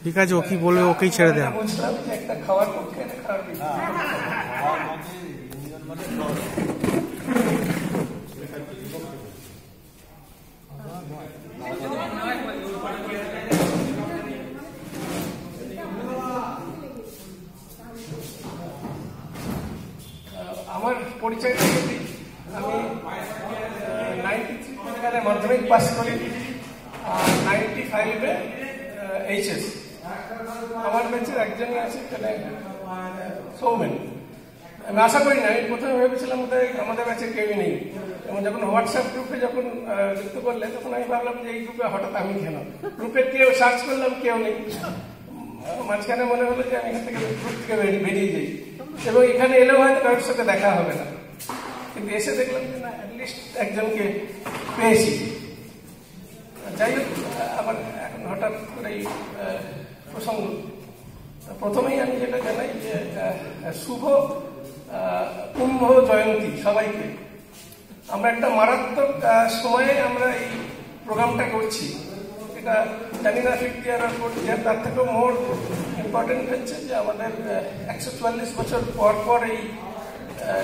ঠিক আছে, ও কি বলবে ওকেই ছেড়ে দেন। বুঝলাম যে একটা খাওয়ার পক্ষে একটা খাওয়ার আমার পরিচয়টা যদি আমি 93 মাধ্যমিক পাস করি, 95-এ এইচএস। আমার ব্যাচের একজনই আছে এখানে, সৌমেন। আমি আশা করি না, আমি প্রথমে ভেবেছিলাম আমাদের ব্যাচে কেউই নেই, এবং যখন হোয়াটসঅ্যাপ গ্রুপে যখন যুক্ত করলে তখন আমি ভাবলাম যে এই গ্রুপে হঠাৎ আমি কেন, গ্রুপে কেউ সার্চ করলাম কেউ নেই। মাঝখানে মনে হলো যে আমি এখান থেকে গ্রুপ থেকে বেরিয়ে যাই, এবং এখানে এলেও হয়তো কারোর সাথে দেখা হবে না, কিন্তু এসে দেখলাম যে না, অ্যাটলিস্ট একজনকে পেয়েছি। যাই হোক, আবার এখন হঠাৎ করে এই প্রসঙ্গ, প্রথমেই আমি যেটা জানাই যে শুভ কুম্ভ জয়ন্তী সবাইকে। আমরা একটা মারাত্মক সময়ে আমরা এই প্রোগ্রামটা করছি, এটা জানি না 50 ইয়ার আর 40 ইয়ার, তার থেকেও মোর ইম্পর্টেন্ট হচ্ছে যে আমাদের 144 বছর পর পর এই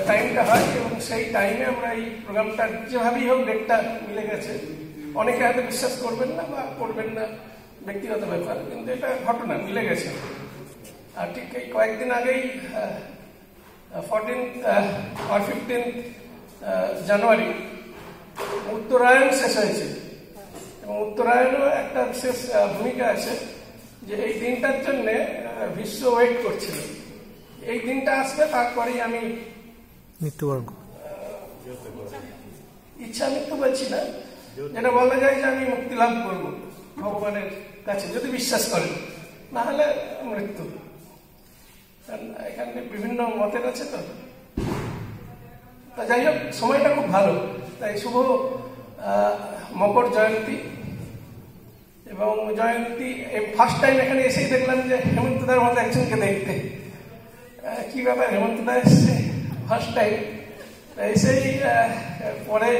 টাইমটা হয়, এবং সেই টাইমে আমরা এই প্রোগ্রামটা যেভাবেই হোক ডেটটা মিলে গেছে। অনেকে হয়তো বিশ্বাস করবেন না বা করবেন না, ব্যক্তিগত ব্যাপার, কিন্তু এটা ঘটনা মিলে গেছে। আর ঠিক এই কয়েকদিন আগেই 14th or 15th জানুয়ারি উত্তরায়ণ শেষ হয়েছে, এবং উত্তরায়ণও একটা বিশেষ ভূমিকা আছে যে এই দিনটার জন্যে বিশ্ব ওয়েট করছিল, এই দিনটা আসবে, তারপরেই আমি মৃত্যুবরণ। ইচ্ছা মৃত্যু বলছি না, যেটা বলা যায় যে আমি মুক্তি লাভ করবো ভগবানের কাছে যদি বিশ্বাস করেন, না হলে মৃত্যু। এখানে বিভিন্ন মতের আছে তো, যাই হোক সময়টা খুব ভালো। তাই শুভ মকর জয়ন্তী, এবং জয়ন্তী ফার্স্ট টাইম এখানে এসেই দেখলাম যে হেমন্তদার মতো একজনকে দেখতে, কি ব্যাপার হেমন্তদা এসছে ফার্স্ট টাইম, এসেই পরে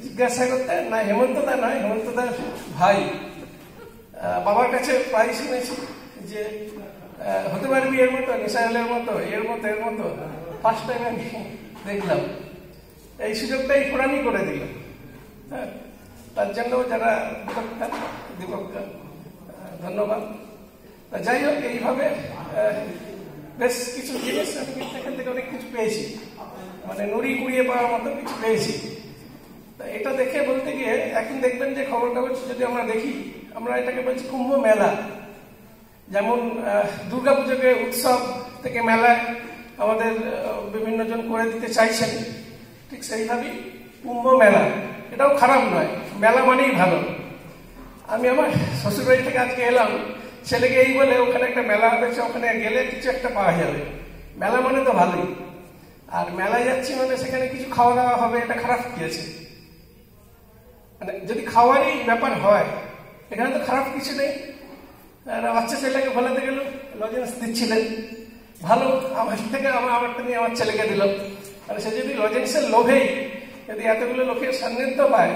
জিজ্ঞাসা করতে, না হেমন্তদা নয়, হেমন্তদার ভাই। বাবার কাছে প্রায় শুনেছি যে হতে পারবি এর মতো, নিসাইলের মতো, এর মতো, এর মতো। ফার্স্ট টাইম আমি দেখলাম, এই সুযোগটাই পুরানি করে দিল। হ্যাঁ, তার জন্য যারা দীপকদা ধন্যবাদ। যাই হোক, এইভাবে বেশ কিছু জিনিস আমি এখান থেকে অনেক কিছু পেয়েছি, মানে নুড়ি কুড়িয়ে পাওয়ার মতো কিছু পেয়েছি। এটা দেখে বলতে গিয়ে এখন দেখবেন যে খবর কাগজ যদি আমরা দেখি, আমরা এটাকে বলছি কুম্ভ মেলা। যেমন দুর্গাপুজোকে উৎসব থেকে মেলায় আমাদের বিভিন্ন জন করে দিতে চাইছেন, ঠিক সেইভাবেই কুম্ভ মেলা, এটাও খারাপ নয়, মেলা মানেই ভালো। আমি আমার শ্বশুরবাড়ি থেকে আজকে এলাম, ছেলেকে এই বলে ওখানে একটা মেলা হয়েছে, ওখানে গেলে কিছু একটা পাওয়া যাবে, মেলা মানে তো ভালোই। আর মেলায় যাচ্ছি মানে সেখানে কিছু খাওয়া দাওয়া হবে, এটা খারাপ কি আছে? মানে যদি খাওয়ারই ব্যাপার হয়, এখানে তো খারাপ কিছু নেই। বাচ্চা ছেলেকে ফলাতে গেল, লজেন্স দিচ্ছিলেন, ভালো, আমার থেকে আমারটা নিয়ে আমার ছেলেকে দিল। আর সে যদি লজেন্সের লোভেই যদি এতগুলো লোকের সান্নিধ্য পায়,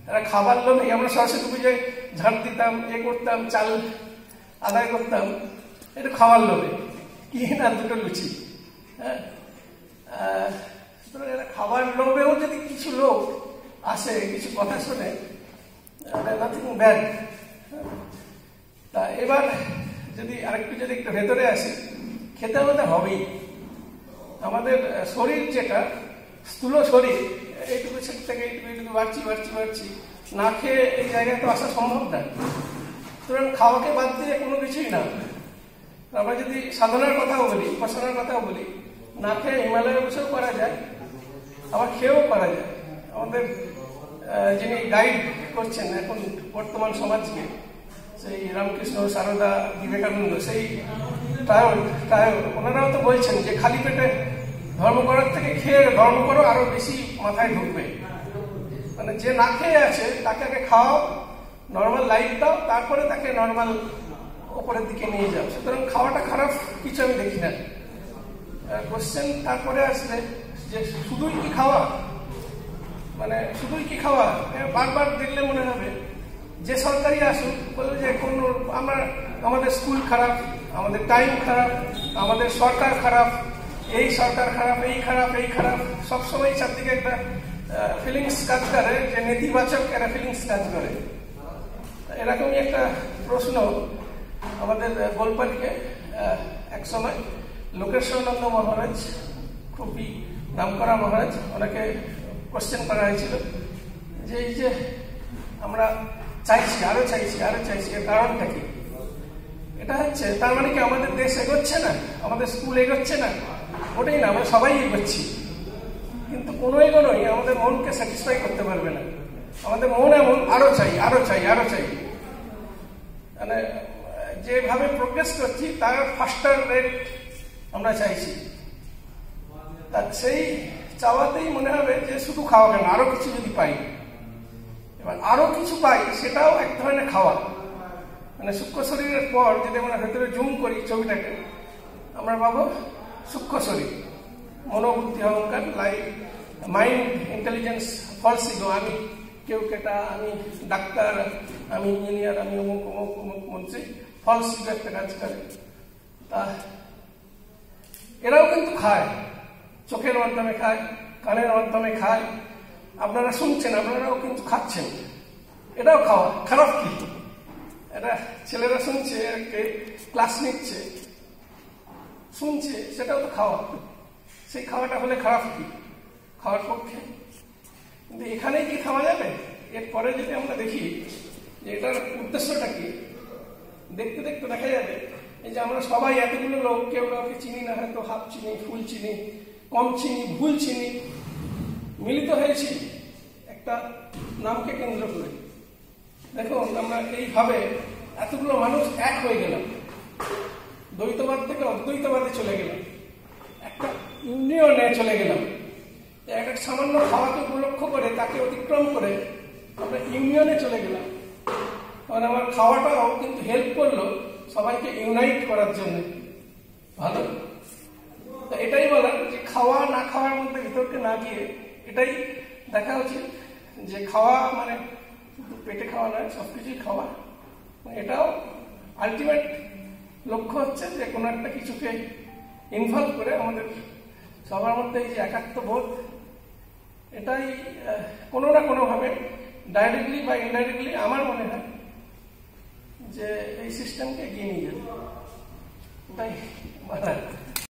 তারা খাবার লোভেই, আমরা সরস্বতী পুজোয় ঝাড় দিতাম, করতাম, চাল আদায় করতাম, এটা খাওয়ার লোভে, কি না দুটো লুচি। হ্যাঁ, এরা খাবার লোভেও যদি কিছু লোক আসে, কিছু কথা শোনে, নাথিং ব্যাড। তা এবার যদি আরেকটু যদি একটু ভেতরে আসি, খেতে আমাদের হবেই। আমাদের শরীর যেটা স্থূল শরীর, এইটুকু থেকে এইটুকু বাড়ছি, না খেয়ে এই জায়গায় তো আসা সম্ভব না। সুতরাং খাওয়াকে বাদ দিয়ে কোনো কিছুই না। আমরা যদি সাধনার কথাও বলি, উপাসনার কথাও বলি, না খেয়ে হিমালয়ে বসেও করা যায়, আবার খেয়েও করা যায়। আমাদের যিনি গাইড করছেন এখন বর্তমান সমাজকে, সেই রামকৃষ্ণ, সারদা, বিবেকানন্দ, সেই ওনারাও তো বলছেন যে খালি পেটে ধর্ম করার থেকে খেয়ে ধর্ম করো, আরো বেশি মাথায় ঢুকবে। মানে যে না খেয়ে আছে তাকে আগে খাওয়াও, নর্মাল লাইফ দাও, তারপরে তাকে নর্মাল ওপরের দিকে নিয়ে যাও। সুতরাং খাওয়াটা খারাপ কিছু আমি দেখি না। কোশ্চেন তারপরে আসলে যে শুধুই কি খাওয়া, মানে শুধুই কি খাওয়া, বারবার দেখলে মনে হবে যে সরকারি আসুক বলবে যে কোন আমরা আমাদের স্কুল খারাপ, আমাদের টাইম খারাপ, আমাদের সরকার খারাপ, এই সরকার খারাপ, এই খারাপ, এই খারাপ, সবসময় চারদিকে একটা ফিলিংস কাজ করে, যে নেতিবাচক একটা ফিলিংস কাজ করে। এরকমই একটা প্রশ্ন আমাদের গোলপালিকে এক সময় লোকেশ্বরানন্দ মহারাজ, খুবই নামকরা মহারাজ, ওনাকে কোশ্চেন করা হয়েছিল যে এই যে আমরা চাইছি, আরো চাইছি, আরো চাইছি, এর কারণটা কি? এটা হচ্ছে, তার মানে কি আমাদের দেশ এগোচ্ছে না, আমাদের স্কুল এগোচ্ছে না? ওটাই না, আমরা সবাই এগোচ্ছি, কিন্তু কোনো এগোনোই আমাদের মনকে স্যাটিসফাই করতে পারবে না। আমাদের মন এমন, আরো চাই, আরো চাই, আরো চাই। মানে যেভাবে প্রোগ্রেস করছি তার ফাস্টার রেট আমরা চাইছি। তা সেই চাওয়াতেই মনে হবে যে শুধু খাওয়া কেন, আরো কিছু যদি পাই। এবার আরো কিছু পাই, সেটাও এক ধরনের খাওয়া। মানে সূক্ষ্ম শরীরের পর যদি আমরা ভেতরে জুম করি ছবিটাকে, আমরা পাবো সূক্ষ্ম শরীর, মনোবুদ্ধি, অহংকার, life, mind, intelligence, false ego, আমি কেউ কেটা, আমি ডাক্তার, আমি ইঞ্জিনিয়ার, আমি অমুক অমুক অমুক মন্ত্রী, ফলস ইগো একটা কাজ করে। তা এরাও কিন্তু খায়, চোখের মাধ্যমে খায়, কানের মাধ্যমে খায়। আপনারা শুনছেন, আপনারাও কিন্তু খাচ্ছেন, এটাও খাওয়া। খারাপ কি? এটা ছেলেরা শুনছে, ক্লাস নিচ্ছে, শুনছে, সেটাও তো খাওয়া। সেই খাওয়াটা হলে খারাপ কি? খাওয়ার পক্ষে। কিন্তু এখানেই কি খাওয়া যাবে? এরপরে যদি আমরা দেখি যে এটার উদ্দেশ্যটা কি, দেখতে দেখতে দেখা যাবে এই যে আমরা সবাই এতগুলো লোক, কেউ কাউকে চিনি না, হয়তো হাফ চিনি, ফুল চিনি, কম চিনি, ভুল চিনি, মিলিত হয়েছি একটা নামকে কেন্দ্র করে। দেখুন, আমরা এইভাবে এতগুলো মানুষ এক হয়ে গেলাম, দ্বৈতবাদ থেকে অদ্বৈতবাদে চলে গেলাম, একটা ইউনিয়নে চলে গেলাম। একটা সামান্য খাওয়াকে উপলক্ষ করে, তাকে অতিক্রম করে আমরা ইউনিয়নে চলে গেলাম। মানে আমার খাওয়াটাও কিন্তু হেল্প করলো সবাইকে ইউনাইট করার জন্য। ভালো, এটাই বলার যে খাওয়া না খাওয়ার মধ্যে ভিতরকে না গিয়ে এটাই দেখা উচিত যে খাওয়া মানে পেটে খাওয়া নয়, সবকিছুই খাওয়া। এটাও আলটিমেট লক্ষ্য হচ্ছে যে কোনো একটা কিছুকে ইনভলভ করে আমাদের সবার মধ্যে এই যে একাত্মবোধ, এটাই কোনো না কোনোভাবে ডাইরেক্টলি বা ইনডাইরেক্টলি আমার মনে হয় যে এই সিস্টেমকে এগিয়ে নিয়ে যাবে। এটাই